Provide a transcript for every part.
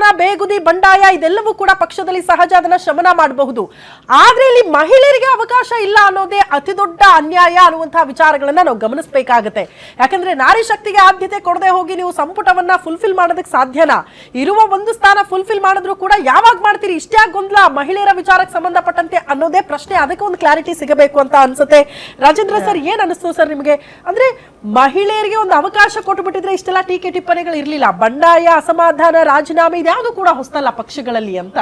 ಅಸಮಾಧಾನ, ಬೇಗುದಿ, ಬಂಡಾಯ ಇದೆಲ್ಲವೂ ಕೂಡ ಪಕ್ಷದಲ್ಲಿ ಸಹಜ, ಅದನ್ನ ಶಮನ ಮಾಡಬಹುದು. ಆದ್ರೆ ಇಲ್ಲಿ ಮಹಿಳೆಯರಿಗೆ ಅವಕಾಶ ಇಲ್ಲ ಅನ್ನೋದೇ ಅತಿ ದೊಡ್ಡ ಅನ್ಯಾಯ ಅನ್ನುವಂತಹ ವಿಚಾರಗಳನ್ನ ನಾವು ಗಮನಿಸಬೇಕಾಗತ್ತೆ. ಯಾಕಂದ್ರೆ ನಾರಿ ಶಕ್ತಿಗೆ ಆದ್ಯತೆ ಕೊಡದೆ ಹೋಗಿ ನೀವು ಸಂಪುಟವನ್ನ ಫುಲ್ಫಿಲ್ ಮಾಡೋದಕ್ಕೆ ಸಾಧ್ಯನಾ? ಇರುವ ಒಂದು ಸ್ಥಾನ ಫುಲ್ಫಿಲ್ ಮಾಡಿದ್ರು ಕೂಡ ಯಾವಾಗ ಮಾಡ್ತೀರಿ? ಇಷ್ಟೇ ಗೊಂದಲ ಮಹಿಳೆಯರ ವಿಚಾರಕ್ಕೆ ಸಂಬಂಧಪಟ್ಟಂತೆ ಅನ್ನೋದೇ ಪ್ರಶ್ನೆ. ಅದಕ್ಕೆ ಒಂದು ಕ್ಲಾರಿಟಿ ಸಿಗಬೇಕು ಅಂತ ಅನ್ಸುತ್ತೆ. ರಾಜೇಂದ್ರ ಸರ್, ಏನ್ ಅನಿಸ್ತು ಸರ್ ನಿಮಗೆ? ಅಂದ್ರೆ ಮಹಿಳೆಯರಿಗೆ ಒಂದು ಅವಕಾಶ ಕೊಟ್ಟುಬಿಟ್ಟಿದ್ರೆ ಇಷ್ಟೆಲ್ಲ ಟೀಕೆ ಟಿಪ್ಪಣಿಗಳು ಇರ್ಲಿಲ್ಲ. ಬಂಡಾಯ, ಅಸಮಾಧಾನ, ರಾಜೀನಾಮೆ ಇದ್ಯಾವುದು ಕೂಡ ಹೊಸತಲ್ಲ ಪಕ್ಷಗಳಲ್ಲಿ ಅಂತ.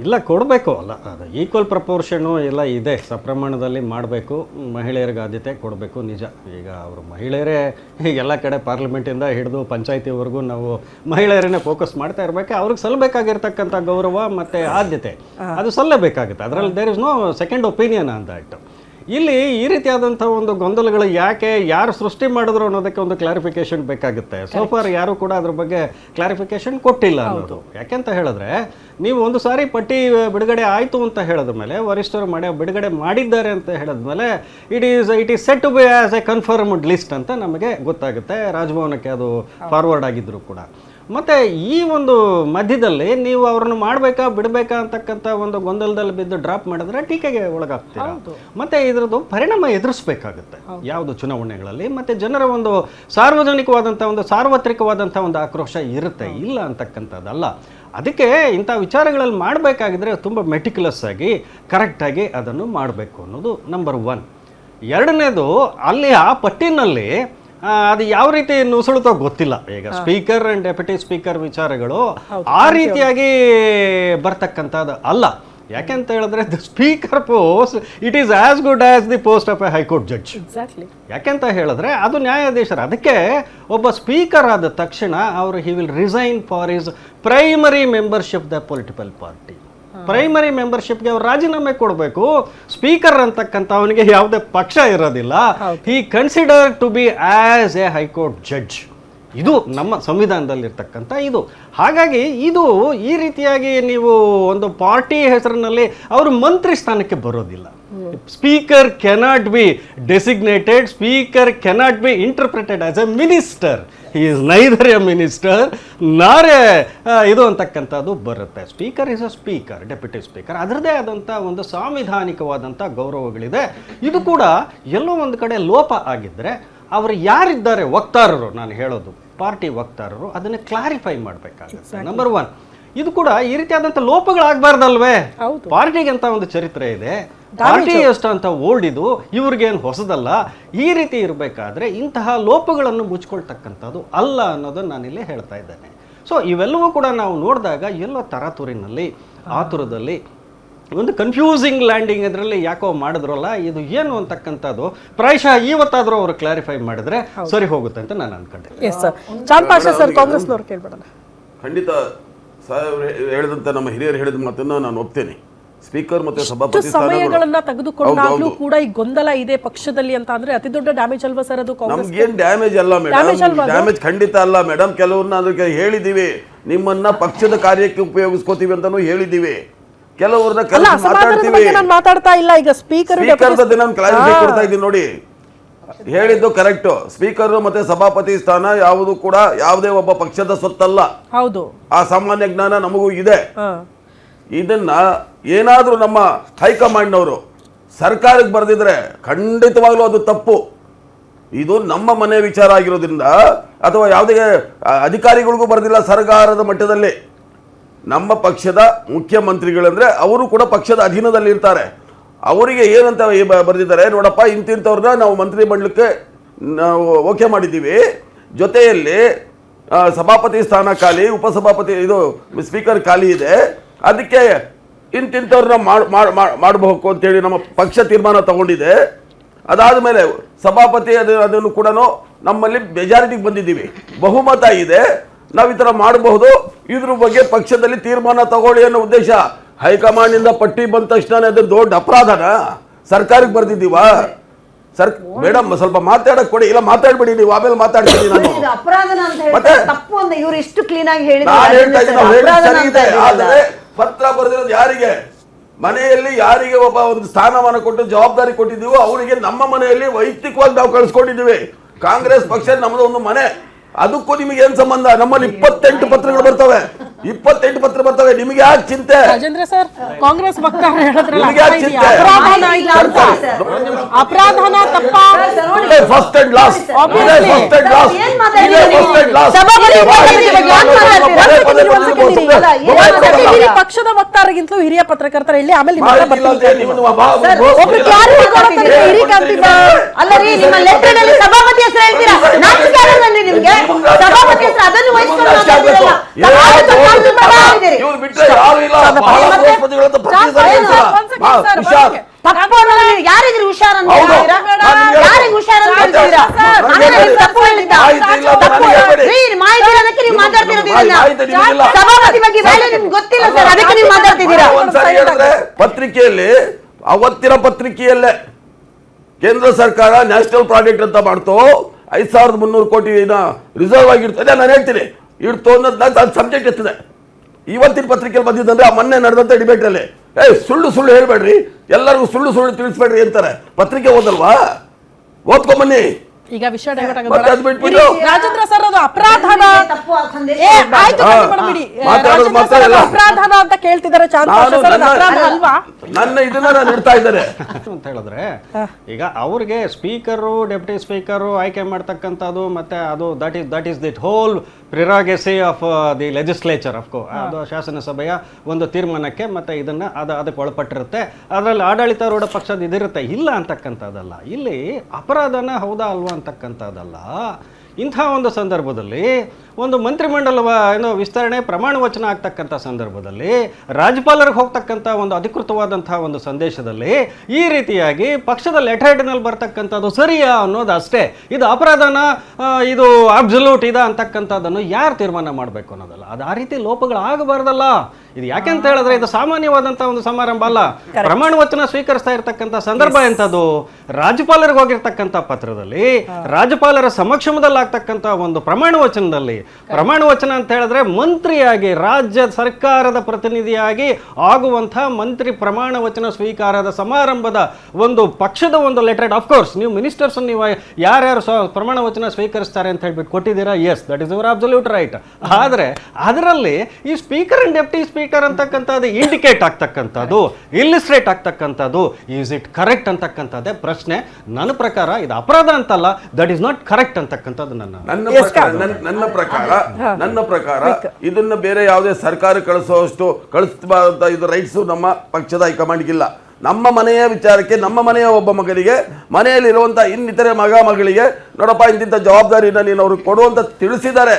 ಇಲ್ಲ, ಕೊಡಬೇಕು ಅಲ್ಲ, ಅದು ಈಕ್ವಲ್ ಪ್ರಪೋರ್ಷನು ಎಲ್ಲ ಇದೆ, ಸಪ್ರಮಾಣದಲ್ಲಿ ಮಾಡಬೇಕು, ಮಹಿಳೆಯರಿಗೆ ಆದ್ಯತೆ ಕೊಡಬೇಕು. ನಿಜ, ಈಗ ಅವರು ಮಹಿಳೆಯರೇ ಎಲ್ಲ ಕಡೆ ಪಾರ್ಲಿಮೆಂಟಿಂದ ಹಿಡಿದು ಪಂಚಾಯತಿವರೆಗೂ ನಾವು ಮಹಿಳೆಯರನ್ನೇ ಫೋಕಸ್ ಮಾಡ್ತಾ ಇರಬೇಕು. ಅವ್ರಿಗೆ ಸಲ್ಲಬೇಕಾಗಿರ್ತಕ್ಕಂಥ ಗೌರವ ಮತ್ತು ಆದ್ಯತೆ ಅದು ಸಲ್ಲಬೇಕಾಗುತ್ತೆ. ಅದರಲ್ಲಿ there is no second opinion ಅಂತ ಇಟ್ಟು. ಇಲ್ಲಿ ಈ ರೀತಿಯಾದಂಥ ಒಂದು ಗೊಂದಲಗಳು ಯಾಕೆ, ಯಾರು ಸೃಷ್ಟಿ ಮಾಡಿದ್ರು ಅನ್ನೋದಕ್ಕೆ ಒಂದು ಕ್ಲಾರಿಫಿಕೇಶನ್ ಬೇಕಾಗುತ್ತೆ. ಸೋಫಾರ್ ಯಾರು ಕೂಡ ಅದ್ರ ಬಗ್ಗೆ ಕ್ಲಾರಿಫಿಕೇಶನ್ ಕೊಟ್ಟಿಲ್ಲ ಅನ್ನೋದು. ಯಾಕೆಂತ ಹೇಳಿದ್ರೆ, ನೀವು ಒಂದು ಸಾರಿ ಪಟ್ಟಿ ಬಿಡುಗಡೆ ಆಯಿತು ಅಂತ ಹೇಳಿದ ಮೇಲೆ, ವರಿಷ್ಠರು ಬಿಡುಗಡೆ ಮಾಡಿದ್ದಾರೆ ಅಂತ ಹೇಳಿದ್ಮೇಲೆ it is set to be as a confirmed list ಅಂತ ನಮಗೆ ಗೊತ್ತಾಗುತ್ತೆ. ರಾಜಭವನಕ್ಕೆ ಅದು ಫಾರ್ವರ್ಡ್ ಆಗಿದ್ರು ಕೂಡ. ಮತ್ತು ಈ ಒಂದು ಮಧ್ಯದಲ್ಲಿ ನೀವು ಅವ್ರನ್ನ ಮಾಡಬೇಕಾ ಬಿಡಬೇಕಾ ಅಂತಕ್ಕಂಥ ಒಂದು ಗೊಂದಲದಲ್ಲಿ ಬಿದ್ದು ಡ್ರಾಪ್ ಮಾಡಿದ್ರೆ ಟೀಕೆಗೆ ಒಳಗಾಗ್ತೀರ. ಮತ್ತು ಇದರದ್ದು ಪರಿಣಾಮ ಎದುರಿಸಬೇಕಾಗುತ್ತೆ ಯಾವುದು ಚುನಾವಣೆಗಳಲ್ಲಿ. ಮತ್ತು ಜನರ ಒಂದು ಸಾರ್ವತ್ರಿಕವಾದಂಥ ಒಂದು ಆಕ್ರೋಶ ಇರುತ್ತೆ, ಇಲ್ಲ ಅಂತಕ್ಕಂಥದ್ದಲ್ಲ. ಅದಕ್ಕೆ ಇಂಥ ವಿಚಾರಗಳಲ್ಲಿ ಮಾಡಬೇಕಾಗಿದ್ರೆ ತುಂಬ ಮೆಟಿಕ್ಯುಲಸ್ ಆಗಿ ಕರೆಕ್ಟಾಗಿ ಅದನ್ನು ಮಾಡಬೇಕು ಅನ್ನೋದು ನಂಬರ್ 1. ಎರಡನೇದು, ಅಲ್ಲಿ ಆ ಪಟ್ಟಿನಲ್ಲಿ ಅದು ಯಾವ ರೀತಿ ನುಸುಳುತ್ತೋ ಗೊತ್ತಿಲ್ಲ. ಈಗ ಸ್ಪೀಕರ್ ಅಂಡ್ ಡೆಪ್ಯೂಟಿ ಸ್ಪೀಕರ್ ವಿಚಾರಗಳು ಆ ರೀತಿಯಾಗಿ ಬರ್ತಕ್ಕಂಥದ್ದು ಅಲ್ಲ. ಯಾಕೆಂತ ಹೇಳಿದ್ರೆ the speaker post it is as good as the post of A high court judge. ಯಾಕೆಂತ ಹೇಳಿದ್ರೆ ಅದು ನ್ಯಾಯಾಧೀಶರು. ಅದಕ್ಕೆ ಒಬ್ಬ ಸ್ಪೀಕರ್ ಆದ ತಕ್ಷಣ ಅವರು he will resign for his primary membership the political party. ಪ್ರೈಮರಿ ಮೆಂಬರ್ಶಿಪ್ಗೆ ಅವ್ರು ರಾಜೀನಾಮೆ ಕೊಡಬೇಕು. ಸ್ಪೀಕರ್ ಅಂತಕ್ಕಂಥ ಅವನಿಗೆ ಯಾವುದೇ ಪಕ್ಷ ಇರೋದಿಲ್ಲ. He consider to be as a high court judge. ಇದು ನಮ್ಮ ಸಂವಿಧಾನದಲ್ಲಿರ್ತಕ್ಕಂಥ ಇದು. ಹಾಗಾಗಿ ಇದು ಈ ರೀತಿಯಾಗಿ ನೀವು ಒಂದು ಪಾರ್ಟಿ ಹೆಸರಿನಲ್ಲಿ ಅವರು ಮಂತ್ರಿ ಸ್ಥಾನಕ್ಕೆ ಬರೋದಿಲ್ಲ. Speaker cannot be designated, speaker cannot be interpreted as A minister. He is neither A minister ನಾರ್ ಇದು ಅಂತಕ್ಕಂಥದ್ದು ಬರುತ್ತೆ. Speaker is a speaker, deputy speaker. ಅದರದೇ ಆದಂಥ ಒಂದು ಸಾಂವಿಧಾನಿಕವಾದಂಥ ಗೌರವಗಳಿದೆ. ಇದು ಕೂಡ ಎಲ್ಲೋ ಒಂದು ಕಡೆ ಲೋಪ ಆಗಿದ್ದರೆ ಅವರು ಯಾರಿದ್ದಾರೆ ವಕ್ತಾರರು, ನಾನು ಹೇಳೋದು ಪಾರ್ಟಿ ವಕ್ತಾರರು, ಅದನ್ನು ಕ್ಲಾರಿಫೈ ಮಾಡಬೇಕಾಗುತ್ತೆ. ನಂಬರ್ 1. ಇದು ಕೂಡ ಈ ರೀತಿಯಾದಂಥ ಲೋಪಗಳಾಗಬಾರ್ದಲ್ವೇ? ಪಾರ್ಟಿಗೆ ಅಂತ ಒಂದು ಚರಿತ್ರೆ ಇದೆ, ಪಾರ್ಟಿ ಎಷ್ಟು ಅಂತ ಓಲ್ಡ್ ಇದು, ಇವ್ರಿಗೇನು ಹೊಸದಲ್ಲ. ಈ ರೀತಿ ಇರಬೇಕಾದ್ರೆ ಇಂತಹ ಲೋಪಗಳನ್ನು ಮುಚ್ಕೊಳ್ತಕ್ಕಂಥದ್ದು ಅಲ್ಲ ಅನ್ನೋದನ್ನು ನಾನಿಲ್ಲಿ ಹೇಳ್ತಾ ಇದ್ದೇನೆ. ಸೊ ಇವೆಲ್ಲವೂ ಕೂಡ ನಾವು ನೋಡಿದಾಗ ಎಲ್ಲೋ ತರಾತುರಿನಲ್ಲಿ, ಆತುರದಲ್ಲಿ, ಒಂದು ಕನ್ಫ್ಯೂಸಿಂಗ್ ಲ್ಯಾಂಡಿಂಗ್ ಇದರಲ್ಲಿ ಯಾಕೋ ಮಾಡಿದ್ರಲ್ಲ, ಇದು ಏನು ಅಂತಕ್ಕಂಥದ್ದು ಪ್ರಾಯಶಃ ಇವತ್ತಾದರೂ ಅವರು ಕ್ಲಾರಿಫೈ ಮಾಡಿದ್ರೆ ಸರಿ ಹೋಗುತ್ತೆ ಅಂತ ನಾನು ಅನ್ಕೊಂಡೆ. ಖಂಡಿತ ಹೇಳಿದಂತ ನಮ್ಮ ಹಿರಿಯರು ಹೇಳಿದ ಮಾತನ್ನ ನಾನು ಒಪ್ತೇನೆ. ಸ್ಪೀಕರ್ ಮತ್ತೆ ಸಭಾಪತಿ ಸಮಯಗಳನ್ನ ತೆಗೆದುಕೊಂಡಾಗ್ಲೂ ಕೂಡ ಈ ಗೊಂದಲ ಇದೆ ಪಕ್ಷದಲ್ಲಿ ಅಂತ ಅಂದ್ರೆ ಅತಿ ದೊಡ್ಡ ಡ್ಯಾಮೇಜ್ ಅಲ್ವಾ ಸರ್ ಅದು? ನಮ್ಗೇನ್ ಡ್ಯಾಮೇಜ್ ಅಲ್ಲ ಮೇಡಮ್, ಡ್ಯಾಮೇಜ್ ಖಂಡಿತ ಅಲ್ಲ ಮೇಡಮ್. ಕೆಲವ್ರನ್ನ ಅದಕ್ಕೆ ಹೇಳಿದೀವಿ, ನಿಮ್ಮನ್ನ ಪಕ್ಷದ ಕಾರ್ಯಕ್ಕೆ ಉಪಯೋಗಿಸ್ಕೋತೀವಿ ಅಂತಾನು ಹೇಳಿದೀವಿ. ಕೆಲವ್ರನ್ನ ಮಾತಾಡ್ತೀವಿ, ಮಾತಾಡ್ತಾ ಇಲ್ಲ. ಈಗ ಸ್ಪೀಕರ್ ಕ್ಲಾರಿಫೈ ಕೊಡ್ತಾ ಇದ್ದೀನಿ ನೋಡಿ, ಹೇಳಿದ್ದು ಕರೆಕ್ಟ್. ಸ್ಪೀಕರ್ ಮತ್ತೆ ಸಭಾಪತಿ ಸ್ಥಾನ ಯಾವುದು ಕೂಡ ಯಾವುದೇ ಒಬ್ಬ ಪಕ್ಷದ ಸ್ವತ್ತಲ್ಲ. ಹೌದು, ಆ ಸಾಮಾನ್ಯ ಜ್ಞಾನ ನಮಗೂ ಇದೆ. ಇದನ್ನ ಏನಾದ್ರೂ ನಮ್ಮ ಹೈಕಮಾಂಡ್ನವರು ಸರ್ಕಾರಕ್ಕೆ ಬರೆದಿದ್ರೆ ಖಂಡಿತವಾಗ್ಲೂ ಅದು ತಪ್ಪು. ಇದು ನಮ್ಮ ಮನೆ ವಿಚಾರ ಆಗಿರೋದ್ರಿಂದ, ಅಥವಾ ಯಾವುದೇ ಅಧಿಕಾರಿಗಳಿಗೂ ಬರೆದಿಲ್ಲ ಸರ್ಕಾರದ ಮಟ್ಟದಲ್ಲಿ. ನಮ್ಮ ಪಕ್ಷದ ಮುಖ್ಯಮಂತ್ರಿಗಳಂದ್ರೆ ಅವರು ಕೂಡ ಪಕ್ಷದ ಅಧೀನದಲ್ಲಿ ಇರ್ತಾರೆ. ಅವರಿಗೆ ಏನಂತ ಬರೆದಿದ್ದಾರೆ, ನೋಡಪ್ಪ ಇಂತಿಂಥವ್ರನ್ನ ನಾವು ಮಂತ್ರಿ ಮಂಡಲಕ್ಕೆ ನಾವು ಓಕೆ ಮಾಡಿದ್ದೀವಿ, ಜೊತೆಯಲ್ಲಿ ಸಭಾಪತಿ ಸ್ಥಾನ ಖಾಲಿ, ಉಪಸಭಾಪತಿ ಇದು ಸ್ಪೀಕರ್ ಖಾಲಿ ಇದೆ, ಅದಕ್ಕೆ ಇಂತಿಂಥವ್ರನ್ನ ಮಾಡಬೇಕು ಅಂತೇಳಿ ನಮ್ಮ ಪಕ್ಷ ತೀರ್ಮಾನ ತಗೊಂಡಿದೆ. ಅದಾದಮೇಲೆ ಸಭಾಪತಿ ಅದನ್ನು ಕೂಡ ನಮ್ಮಲ್ಲಿ ಮೆಜಾರಿಟಿಗೆ ಬಂದಿದ್ದೀವಿ, ಬಹುಮತ ಇದೆ, ನಾವು ಈ ಥರ ಮಾಡಬಹುದು, ಇದ್ರ ಬಗ್ಗೆ ಪಕ್ಷದಲ್ಲಿ ತೀರ್ಮಾನ ತಗೊಳ್ಳಿ ಅನ್ನೋ ಉದ್ದೇಶ. ಹೈಕಮಾಂಡ್ನಿಂದ ಪಟ್ಟಿ ಬಂದ ತಕ್ಷಣ ಅದು ದೊಡ್ಡ ಅಪರಾಧನ ಸರ್ಕಾರಕ್ಕೆ ಬರ್ದಿದ್ದೀವ? ಮೇಡಮ್ ಸ್ವಲ್ಪ ಮಾತಾಡಕ್ ಕೊಡಿ, ಇಲ್ಲ ಮಾತಾಡ್ಬೇಡಿ ನೀವು, ಆಮೇಲೆ ಮಾತಾಡ್ತೀನಿ ನಾನು. ಆದರೆ ಪತ್ರ ಬರೆದಿರೋದು ಯಾರಿಗೆ? ಮನೆಯಲ್ಲಿ ಯಾರಿಗೆ ಒಬ್ಬ ಒಂದು ಸ್ಥಾನಮಾನ ಕೊಟ್ಟು ಜವಾಬ್ದಾರಿ ಕೊಟ್ಟಿದ್ದೀವೋ ಅವರಿಗೆ ನಮ್ಮ ಮನೆಯಲ್ಲಿ ವೈಯಕ್ತಿಕವಾಗಿ ನಾವು ಕಳಿಸ್ಕೊಂಡಿದ್ದೀವಿ. ಕಾಂಗ್ರೆಸ್ ಪಕ್ಷ ನಮ್ಮದು ಒಂದು ಮನೆ, ಅದಕ್ಕೂ ನಿಮಗೆ ಏನ್ ಸಂಬಂಧ? ನಮ್ಮಲ್ಲಿ 28 ಪತ್ರಗಳು ಬರ್ತವೆ. 28 ಪತ್ರ ಬರ್ತವೆ, ನಿಮಗೆ ಯಾಕೆ ಚಿಂತೆ? ರಾಜೇಂದ್ರ ಸರ್, ಕಾಂಗ್ರೆಸ್ ವಕ್ತಾರ ಹೇಳಿದ್ರಲ್ಲ, ನಿಮಗೆ ಯಾಕೆ ಚಿಂತೆ? ಅಪರಾಧನ ಇಲ್ಲ ಅಂತ. ಅಪರಾಧನ ತಪ್ಪ ಫಸ್ಟ್ ಅಂಡ್ ಲಾಸ್ಟ್ ಪಕ್ಷದ ವಕ್ತಾರಗಿಂತಲೂ ಹಿರಿಯ ಪತ್ರಕರ್ತರ ಇಲ್ಲಿ ಆಮೇಲೆ ಅಲ್ಲರಿ ನಿಮ್ಮ ಲೆಟರ್ ನಲ್ಲಿ ಸಭಾಪತಿ ಹೆಸರು ಹೇಳ್ತೀರಾ? ನಾಚಿಕೆ ಆಗಲ್ಲ ನಿಮ್ಗೆ? ಸಭಾಪತಿ ಹೆಸರು ಅದನ್ನು ವಹಿಸ್ಕೊಂಡು ಮಾತಾಡ್ತಿರಲ್ಲ. ತಪ್ಪು ಅನ್ನೋದು ಯಾರಿದ್ರಿ ಹುಷಾರ್ ಅಂತ ಹೇಳ್ತೀರಾ? ಯಾರಿಗೆ ಹುಷಾರ್ ಅಂತ ಹೇಳ್ತೀರಾ? ತಪ್ಪು ಹೇಳಿದ್ದ ಮಾಹಿತಿ ಇರೋದಕ್ಕೆ ನೀವು ಮಾತಾಡ್ತಿರೋದಿಲ್ಲ. ಸಭಾಪತಿ ಬಗ್ಗೆ ವ್ಯಾಲ್ಯೂ ನಿಮ್ಗೆ ಗೊತ್ತಿಲ್ಲ ಸರ್, ಅದಕ್ಕೆ ನೀವು ಮಾತಾಡ್ತಿದ್ದೀರಾ. ಪತ್ರಿಕೆಯಲ್ಲಿ ಅವತ್ತಿನ ಪತ್ರಿಕೆಯಲ್ಲೇ ಕೇಂದ್ರ ಸರ್ಕಾರ ನ್ಯಾಷನಲ್ ಪ್ರಾಜೆಕ್ಟ್ ಅಂತ ಮಾಡ್ತು, 5300 ಕೋಟಿ ರಿಸರ್ವ್ ಆಗಿರ್ತದೆ. ನಾನು ಹೇಳ್ತೀನಿ ಇಡ್ತು ಅನ್ನೋದು ಸಬ್ಜೆಕ್ಟ್ ಇರ್ತದೆ. ಇವತ್ತಿನ ಪತ್ರಿಕೆಯಲ್ಲಿ ಬಂದಿದ್ದಂದ್ರೆ ಆ ಮೊನ್ನೆ ನಡೆದಂತ ಡಿಬೇಟ್ ಅಲ್ಲಿ ಸುಳ್ಳು ಸುಳ್ಳು ಹೇಳ್ಬೇಡ್ರಿ, ಎಲ್ಲರಿಗೂ ಸುಳ್ಳು ಸುಳ್ಳು ತಿಳಿಸ್ಬೇಡ್ರಿ ಅಂತಾರೆ. ಪತ್ರಿಕೆ ಓದಲ್ವಾ? ಓದ್ಕೊಂಬನ್ನಿ. ಈಗ ವಿಷಯ ರಾಜೇಂದ್ರ ಸರ್, ಅದು ಅಪರಾಧನ ಅಪರಾಧನ ಅಂತ ಕೇಳ್ತಿದ್ದಾರೆ ಅಲ್ವಾ? ನನ್ನ ಇದನ್ನ ನಾನು ಇಡ್ತಾ ಇದ್ದಾರೆ ಅಂತ ಹೇಳಿದ್ರೆ, ಈಗ ಅವ್ರಿಗೆ ಸ್ಪೀಕರು ಡೆಪ್ಯೂಟಿ ಸ್ಪೀಕರು ಆಯ್ಕೆ ಮಾಡ್ತಕ್ಕಂಥದ್ದು ಮತ್ತೆ ಅದು that is the whole prerogative of the legislature ಅದು ಶಾಸನಸಭೆಯ ಒಂದು ತೀರ್ಮಾನಕ್ಕೆ ಮತ್ತೆ ಇದನ್ನ ಅದಕ್ಕೆ ಒಳಪಟ್ಟಿರುತ್ತೆ. ಅದರಲ್ಲಿ ಆಡಳಿತಾರೂಢ ಪಕ್ಷದ ಇದಿರುತ್ತೆ, ಇಲ್ಲ ಅಂತಕ್ಕಂಥದ್ದಲ್ಲ. ಇಲ್ಲಿ ಅಪರಾಧನ ಹೌದಾ ಅಲ್ವಾ ಅಂತಕ್ಕಂಥದ್ದಲ್ಲ. ಇಂಥ ಒಂದು ಸಂದರ್ಭದಲ್ಲಿ ಒಂದು ಮಂತ್ರಿಮಂಡಲ ವಿಸ್ತರಣೆ ಪ್ರಮಾಣ ವಚನ ಆಗ್ತಕ್ಕಂಥ ಸಂದರ್ಭದಲ್ಲಿ ರಾಜ್ಯಪಾಲರಿಗೆ ಹೋಗ್ತಕ್ಕಂಥ ಒಂದು ಅಧಿಕೃತವಾದಂತಹ ಒಂದು ಸಂದೇಶದಲ್ಲಿ ಈ ರೀತಿಯಾಗಿ ಪಕ್ಷದ ಲೆಟರ್ ಹೆಡ್ನಲ್ಲಿ ಬರ್ತಕ್ಕಂಥದ್ದು ಸರಿಯಾ ಅನ್ನೋದು ಅಷ್ಟೇ. ಇದು ಅಪರಾಧನ ಇದು ಅಬ್ಸಲ್ಯೂಟ್ ಇದೆ ಅಂತಕ್ಕಂಥದ್ದನ್ನು ಯಾರು ತೀರ್ಮಾನ ಮಾಡಬೇಕು ಅನ್ನೋದಲ್ಲ. ಅದು ಆ ರೀತಿ ಲೋಪಗಳಾಗಬಾರ್ದಲ್ಲ. ಇದು ಯಾಕೆಂತ ಹೇಳಿದ್ರೆ ಇದು ಸಾಮಾನ್ಯವಾದಂಥ ಒಂದು ಸಮಾರಂಭ ಅಲ್ಲ. ಪ್ರಮಾಣ ವಚನ ಸ್ವೀಕರಿಸ್ತಾ ಇರ್ತಕ್ಕಂಥ ಸಂದರ್ಭ ಎಂಥದ್ದು? ರಾಜ್ಯಪಾಲರಿಗೆ ಹೋಗಿರ್ತಕ್ಕಂಥ ಪತ್ರದಲ್ಲಿ ರಾಜ್ಯಪಾಲರ ಸಮಕ್ಷಮದಲ್ಲಿ ಆಗ್ತಕ್ಕಂಥ ಒಂದು ಪ್ರಮಾಣ ವಚನದಲ್ಲಿ, ಪ್ರಮಾಣ ವಚನ ಅಂತ ಹೇಳಿದ್ರೆ ಮಂತ್ರಿಯಾಗಿ ರಾಜ್ಯ ಸರ್ಕಾರದ ಪ್ರತಿನಿಧಿಯಾಗಿ ಆಗುವಂಥ ಮಂತ್ರಿ ಪ್ರಮಾಣ ವಚನ ಸ್ವೀಕಾರದ ಸಮಾರಂಭದ ಒಂದು ಪಕ್ಷದ ಒಂದು ಲೆಟರ್. ಅಫ್ಕೋರ್ಸ್ ನೀವು ಮಿನಿಸ್ಟರ್ಸ್ ನೀವು ಯಾರ್ಯಾರು ಪ್ರಮಾಣ ವಚನ ಸ್ವೀಕರಿಸ್ತಾರೆ ಅಂತ ಹೇಳ್ಬಿಟ್ಟು ಕೊಟ್ಟಿದ್ದೀರಾ, yes that is your absolute right. ಆದರೆ ಅದರಲ್ಲಿ ಈ ಸ್ಪೀಕರ್ ಅಂಡ್ ಡೆಪ್ಟಿ ಸ್ಪೀಕರ್ ಅಂತಕ್ಕಂಥದ್ದು ಇಂಡಿಕೇಟ್ ಆಗ್ತಕ್ಕಂಥದ್ದು, ಇಲ್ಲಿಸ್ಟ್ರೇಟ್ ಆಗ್ತಕ್ಕಂಥದ್ದು, ಈಸ್ ಇಟ್ ಕರೆಕ್ಟ್ ಅಂತಕ್ಕಂಥದ್ದೇ ಪ್ರಶ್ನೆ. ನನ್ನ ಪ್ರಕಾರ ಇದು ಅಪರಾಧ ಅಂತಲ್ಲ, ದಟ್ ಈಸ್ ನಾಟ್ ಕರೆಕ್ಟ್ ಅಂತಕ್ಕಂಥದ್ದು ನನ್ನ ಪ್ರಕಾರ ಇದನ್ನ ಬೇರೆ ಯಾವುದೇ ಸರ್ಕಾರ ಕಳಿಸಬಾರ್ದ ಇದು ರೈಟ್ಸ್ ನಮ್ಮ ಪಕ್ಷದ ಹೈಕಮಾಂಡ್ಗಿಲ್ಲ. ನಮ್ಮ ಮನೆಯ ವಿಚಾರಕ್ಕೆ ನಮ್ಮ ಮನೆಯ ಒಬ್ಬ ಮಗನಿಗೆ ಮನೆಯಲ್ಲಿರುವಂತ ಇನ್ನಿತರೆ ಮಗಳಿಗೆ ನೋಡಪ್ಪ ಇಂತಿಂತ ಜವಾಬ್ದಾರಿನ ನೀನು ಅವ್ರಿಗೆ ಕೊಡುವಂತ ತಿಳಿಸಿದ್ದಾರೆ.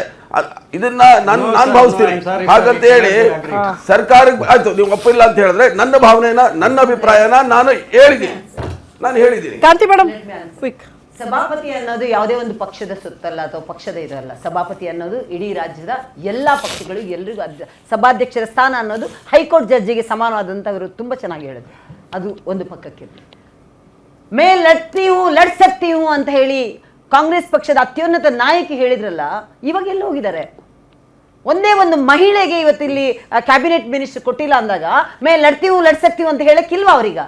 ಇದನ್ನ ನಾನು ಭಾವಿಸ್ತೀನಿ. ಹಾಗಂತ ಹೇಳಿ ಸರ್ಕಾರಕ್ಕೆ ಆಯ್ತು ನೀವು ಒಪ್ಪಿಲ್ಲ ಅಂತ ಹೇಳಿದ್ರೆ ನನ್ನ ಭಾವನೆನ ನನ್ನ ಅಭಿಪ್ರಾಯನ ನಾನು ಹೇಳಿದ್ದೀನಿ. ಕಾಂತಿ ಮೇಡಮ್, ಸಭಾಪತಿ ಅನ್ನೋದು ಯಾವುದೇ ಒಂದು ಪಕ್ಷದ ಸುತ್ತಲ್ಲ ಅಥವಾ ಪಕ್ಷದ ಇದಲ್ಲ. ಸಭಾಪತಿ ಅನ್ನೋದು ಇಡೀ ರಾಜ್ಯದ ಎಲ್ಲಾ ಪಕ್ಷಗಳು ಎಲ್ರಿಗೂ ಸಭಾಧ್ಯಕ್ಷರ ಸ್ಥಾನ ಅನ್ನೋದು ಹೈಕೋರ್ಟ್ ಜಡ್ಜಿಗೆ ಸಮಾನವಾದಂತ ಅವರು ತುಂಬಾ ಚೆನ್ನಾಗಿ ಹೇಳಿದ್ರು. ಅದು ಒಂದು ಪಕ್ಕಕ್ಕೆ ಲಡ್ ಸಕ್ತಿ ಹೂ ಅಂತ ಹೇಳಿ ಕಾಂಗ್ರೆಸ್ ಪಕ್ಷದ ಅತ್ಯುನ್ನತ ನಾಯಕಿ ಹೇಳಿದ್ರಲ್ಲ, ಇವಾಗ ಎಲ್ಲ ಹೋಗಿದ್ದಾರೆ? ಒಂದೇ ಒಂದು ಮಹಿಳೆಗೆ ಇವತ್ತಿಲ್ಲಿ ಕ್ಯಾಬಿನೆಟ್ ಮಿನಿಸ್ಟರ್ ಕೊಟ್ಟಿಲ್ಲ ಅಂದಾಗ ಲಡ್ ಸಕ್ತಿ ಅಂತ ಹೇಳಕ್ಕಿಲ್ವಾ ಅವರೀಗ?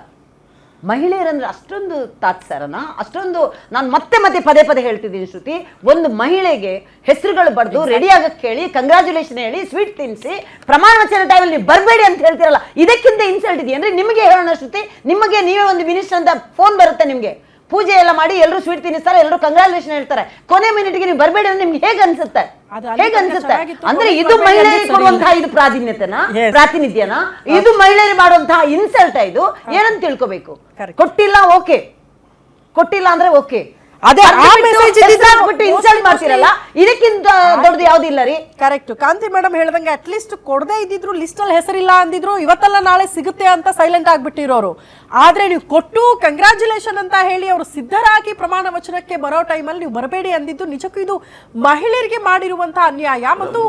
ಮಹಿಳೆಯರಂದ್ರೆ ಅಷ್ಟೊಂದು ತಾತ್ಸಾರನ? ಅಷ್ಟೊಂದು ನಾನು ಮತ್ತೆ ಪದೇ ಪದೇ ಹೇಳ್ತಿದ್ದೀನಿ ಶ್ರುತಿ, ಒಂದು ಮಹಿಳೆಗೆ ಹೆಸರುಗಳು ಬರೆದು ರೆಡಿ ಆಗಕ್ಕೆ ಹೇಳಿ ಕಂಗ್ರಾಚುಲೇಷನ್ ಹೇಳಿ ಸ್ವೀಟ್ ತಿನ್ನಿಸಿ ಪ್ರಮಾಣ ವಚನ ಟೈಮಲ್ಲಿ ನೀವು ಬರಬೇಡಿ ಅಂತ ಹೇಳ್ತಿರಲ್ಲ, ಇದಕ್ಕಿಂತ ಇನ್ಸಲ್ಟ್ ಇದೆಯಾ? ಅಂದ್ರೆ ನಿಮಗೆ ಹೇಳೋಣ ಶ್ರುತಿ, ನೀವೇ ಒಂದು ಮಿನಿಸ್ಟರ್ ಅಂತ ಫೋನ್ ಬರುತ್ತೆ ನಿಮಗೆ, ಪೂಜೆ ಎಲ್ಲ ಮಾಡಿ ಎಲ್ಲರೂ ಸ್ವೀಟ್ ತಿನ್ನಿಸ್ತಾರೆ, ಎಲ್ಲರೂ ಕಂಗ್ರಾಚುಲೇಷನ್ ಹೇಳ್ತಾರೆ, ಕೊನೆ ಮಿನಿಟ್ಗೆ ನೀವು ಬರಬೇಡಿ ಅಂದ್ರೆ ನಿಮ್ಗೆ ಹೇಗೆ ಅನ್ಸುತ್ತೆ? ಅಂದ್ರೆ ಇದು ಮಹಿಳೆಯರಿಗೆ ಕೊಡುವಂತಹ ಇದು ಪ್ರಾತಿನಿಧ್ಯನ? ಇದು ಮಹಿಳೆಯರಿಗೆ ಮಾಡುವಂತಹ ಇನ್ಸಲ್ಟ್? ಇದು ಏನಂತ ತಿಳ್ಕೋಬೇಕು? ಕೊಟ್ಟಿಲ್ಲ ಓಕೆ, ಕೊಟ್ಟಿಲ್ಲ ಅಂದ್ರೆ ಓಕೆ, ಅದೇ ಇನ್ಸಲ್ಟ್ ಮಾಡ್ತಿರಲ್ಲ, ಇದಕ್ಕಿಂತ ದೊಡ್ಡದು ಯಾವ್ದಿಲ್ಲ ರೀ. ಕರೆಕ್ಟ್. ಕಾಂತಿ ಮೇಡಮ್ ಹೇಳ್ದಂಗೆ ಅಟ್ಲೀಸ್ಟ್ ಕೊಡದೇ ಇದ್ದಿದ್ರು, ಲಿಸ್ಟ್ ಅಲ್ಲಿ ಹೆಸರಿಲ್ಲ ಅಂದಿದ್ರು, ಇವತ್ತಲ್ಲ ನಾಳೆ ಸಿಗುತ್ತೆ ಅಂತ ಸೈಲೆಂಟ್ ಆಗ್ಬಿಟ್ಟಿರೋರು. ಆದ್ರೆ ನೀವು ಕೊಟ್ಟು ಕಂಗ್ರಾಚುಲೇಷನ್ ಅಂತ ಹೇಳಿ ಅವರು ಸಿದ್ಧರಾಗಿ ಪ್ರಮಾಣ ವಚನಕ್ಕೆ ಬರೋ ಟೈಮಲ್ಲಿ ನೀವು ಬರಬೇಡಿ ಅಂದಿದ್ದು ನಿಜಕ್ಕೂ ಇದು ಮಹಿಳೆಯರಿಗೆ ಮಾಡಿರುವಂತಹ ಅನ್ಯಾಯ ಮತ್ತು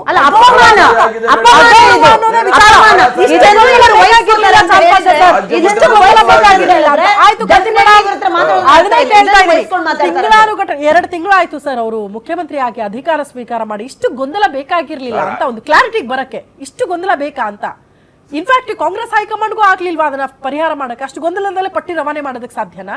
ಎರಡು ತಿಂಗಳಾಯ್ತು ಸರ್ ಅವರು ಮುಖ್ಯಮಂತ್ರಿ ಆಗಿ ಅಧಿಕಾರ ಸ್ವೀಕಾರ ಮಾಡಿ. ಇಷ್ಟು ಗೊಂದಲ ಬೇಕಾಗಿರ್ಲಿಲ್ಲ ಅಂತ ಒಂದು ಕ್ಲಾರಿಟಿಗೆ ಬರಕ್ಕೆ. ಇಷ್ಟು ಗೊಂದಲ ಬೇಕಾ ಅಂತ ಇನ್ಫ್ಯಾಕ್ಟ್ ಕಾಂಗ್ರೆಸ್ ಹೈಕಮಾಂಡ್ಗೂ ಆಗ್ಲಿಲ್ವಾ ಅದನ್ನ ಪರಿಹಾರ ಮಾಡಕ್ಕೆ? ಅಷ್ಟು ಗೊಂದಲದಲ್ಲೇ ಪಟ್ಟಿ ರವಾನೆ ಮಾಡೋದಕ್ಕೆ ಸಾಧ್ಯನಾ?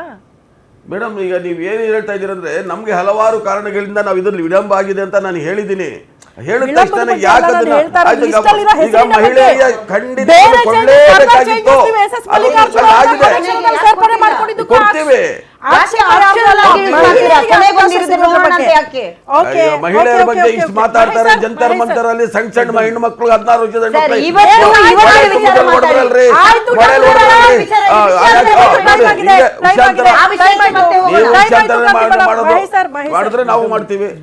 ಮೇಡಮ್ ಈಗ ನೀವು ಏನು ಹೇಳ್ತಾ ಇದ್ದೀರಂದ್ರೆ ನಮ್ಗೆ ಹಲವಾರು ಕಾರಣಗಳಿಂದ ನಾವು ಇದರಲ್ಲಿ ವಿಳಂಬ ಆಗಿದೆ ಅಂತ ನಾನು ಹೇಳಿದ್ದೀನಿ. ಹೇಳಿದ ವಿಳಂಬದ ತಕ್ಷಣ ಬಗ್ಗೆ ಯಾಕೆ ಅಲ್ಲ ನಾನು ಅದನ್ನ- ಹೇಳ್ತಾ ಇರೋದು. ಆಯ್ತು, ಲಿಸ್ಟಲ್ಲಿರೋ ಈಗ ಹೆಸರಿನ ಮಹಿಳೆಯ ಬಗ್ಗೆ. ಖಂಡಿತ ಬೇರೆ ಕೊಳ್ಳೇಬೇಕಾಗಿತ್ತು. ಎಸ್.ಎಸ್. ಮಲ್ಲಿಕಾರ್ಜುನ ಅವರ ಆಗಿದೆ. ಪಕ್ಷದಲ್ಲಿ ಸೇರ್ಪಡೆ ಮಾಡ್ಕೊಂಡಿದ್ದಕ್ಕೂ ಕೊಡ್ತೀವಿ. ಆಕ್ಷೇಪ ಯಾಕೆ ಆಕ್ಷೇಪ ಆಗಿ ಮಹಿಳೆಯರಿಗೆ ಕೊನೆಗೊಂದಿರೋದು ಅವಕಾಶ ನೋಡೋಣ ಅಂತ ಬಗ್ಗೆ. ಯಾಕೆ? ಓಕೆ, ಅಯ್ಯೋ, ಮಹಿಳೆಯರ ಓಕೆ, ಬಗ್ಗೆ ಓಕೆ, ಇಷ್ಟು ಓಕೆ. ಮಾತಾಡ್ತಾರೆ. ಮಹೇಶ್ ಸರ್, ಜಂತರ್ ಮಹೇಶ್ ಸರ್. ಮಂತರಲ್ಲಿ ಸಣ್ಣ ಸಣ್ಣ ಹೆಣ್ಣು ಮಕ್ಕಳು 16 ವರ್ಷದ ಹೆಣ್ಣು ಸರ್, ಮಕ್ಕಳು ಇವತ್ತು ಹೊಡೆಯಲ್ ವಿಚಾರ ಹೊಡೆದ್ರಲ್ರಿ. ಆಯ್ತು, ಹೊಡೆಯಲ್ ಡಾಕ್ಟರ್ ಹೊಡೆದ್ರಲ್ರಿ. ವಿಚಾರ ಆ, ಇದೆ. ಆಯ್ತು, ಟೈಮ್ ನೋಡಿ, ಆಗಿದೆ, ಈಗ ಟೈಮ್ ವಿಷಯಾಂತರ ಆಗಿದೆ. ಆ ವಿಷಯಕ್ಕೆ ಮತ್ತೆ ಹೋಗೋಣ. ನೀವು ಟೈಮ್ ಆಯ್ತು, ವಿಷಯಾಂತರ ಕಾಂತಿ ಮೇಡಮ್. ಮಾಡೋದು ಮಹೇಶ್ ಸರ್, ಮಹೇಶ್ ಸರ್. ಮಾಡಿದ್ರೆ ನಾವು ಮಾಡ್ತೀವಿ.